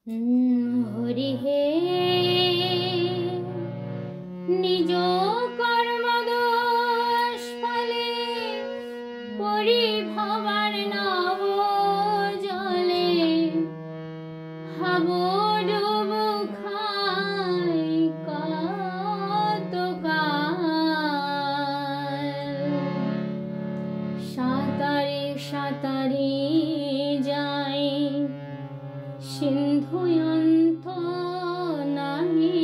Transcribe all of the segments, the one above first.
হরি হে নিজ কর্ম দোষ ফলে পরিভবার নব জলে হাবুডুব খাই কতকাল সাঁতারে সাঁতারে যাই সিন্ধু অন্ত নাহি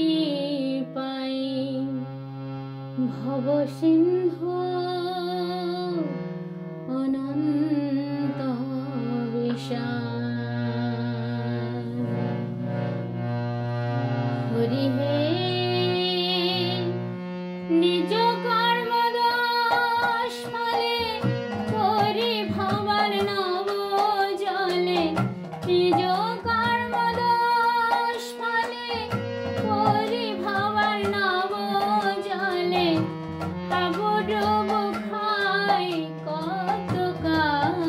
পাই ভব সিন্ধু অনন্ত বিশাল হরি হে নিজ কর্ম দোষ ফলে পরিভবার নব জলে নিজ কর্ম দোষ ফলে পরিভবার নব জলে হাবুডুব খাই কতকাল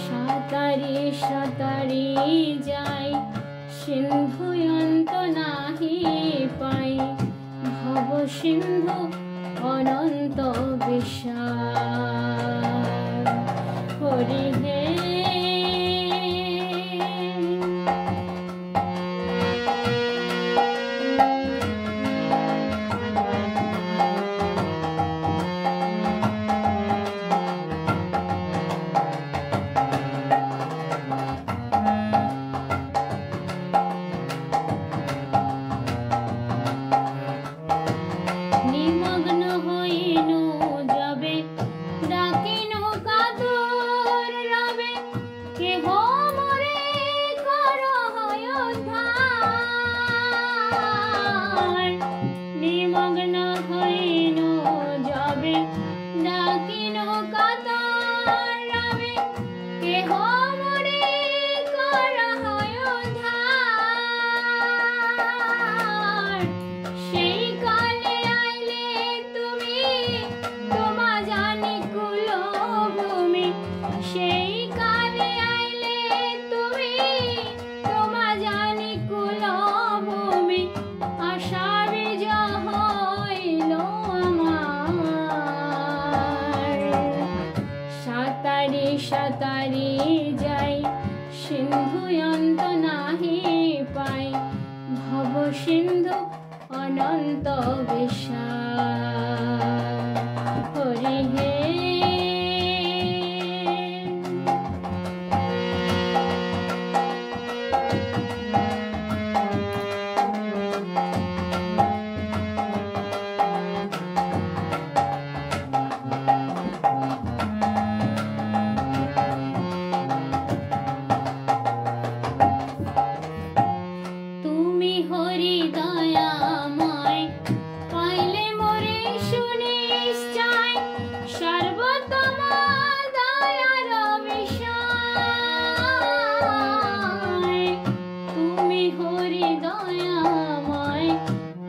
সাঁতারি সাঁতারি যাই সিন্ধু অন্ত নাহি পাই ভব সিন্ধু অনন্ত বিশাল হরি হে নিমগ্ন হইনু যাবে ডাকিনু কাতর রবে কেহ মোরে কর হয় উদ্ধার নিমগ্ন হইনু যাবে ডাকিনু কাতর রবে কেহ মোরে কর হয় উদ্ধার সেই কালে আইলে তুমি তোমা জানি কুল ভূমি সেই কালে আইলে তুমি তোমা জানি কুল ভূমি আশা বিজয় হইল আমার সাঁতারি সাঁতারি যাই সিন্ধু অন্ত নাহি পাই ভব সিন্ধু অনন্ত বিশাল হরি হে তুমি হরি দয়াময় পাইলে মোরে সুনিশ্চয় সর্বোত্তম দয়ার বিষয় তুমি হরি দয়াময়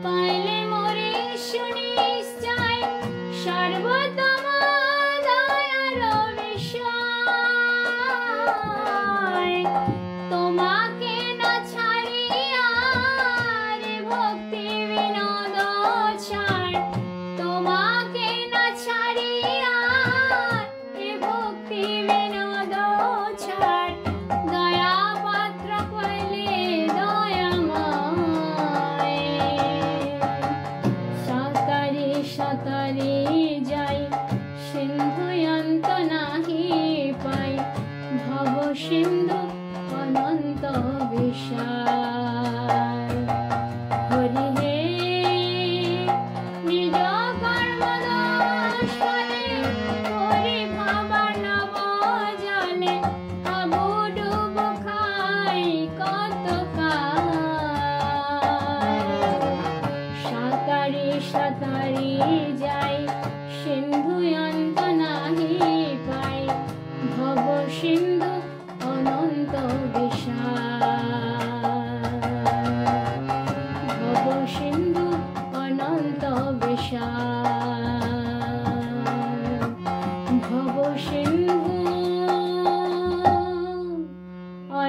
পাইলে মোরে সুনিশ্চয় সর্বোত্তম দয়ার বিষয় তোমাকে না ছাড়িয়া রে ভক্তি বিনোদ ছাড় তোমাকে না ছাড়িয়া রে ভক্তি বিনোদ ছাড় দয়া পাত্র পাইলে দয়াময় সাঁতারি সাঁতারি যাই সিন্ধু অন্ত নাহি পাই ভব সিন্ধু অনন্ত বিশাল হরি হে নিজ কর্ম দোষ ফলে পরিভবার নব জলে হাবুডুব খাই কতকাল সাঁতারি সাঁতারি যাই সিন্ধু অন্ত নাহি পাই ভব সিন্ধু অনন্ত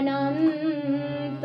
অনন্ত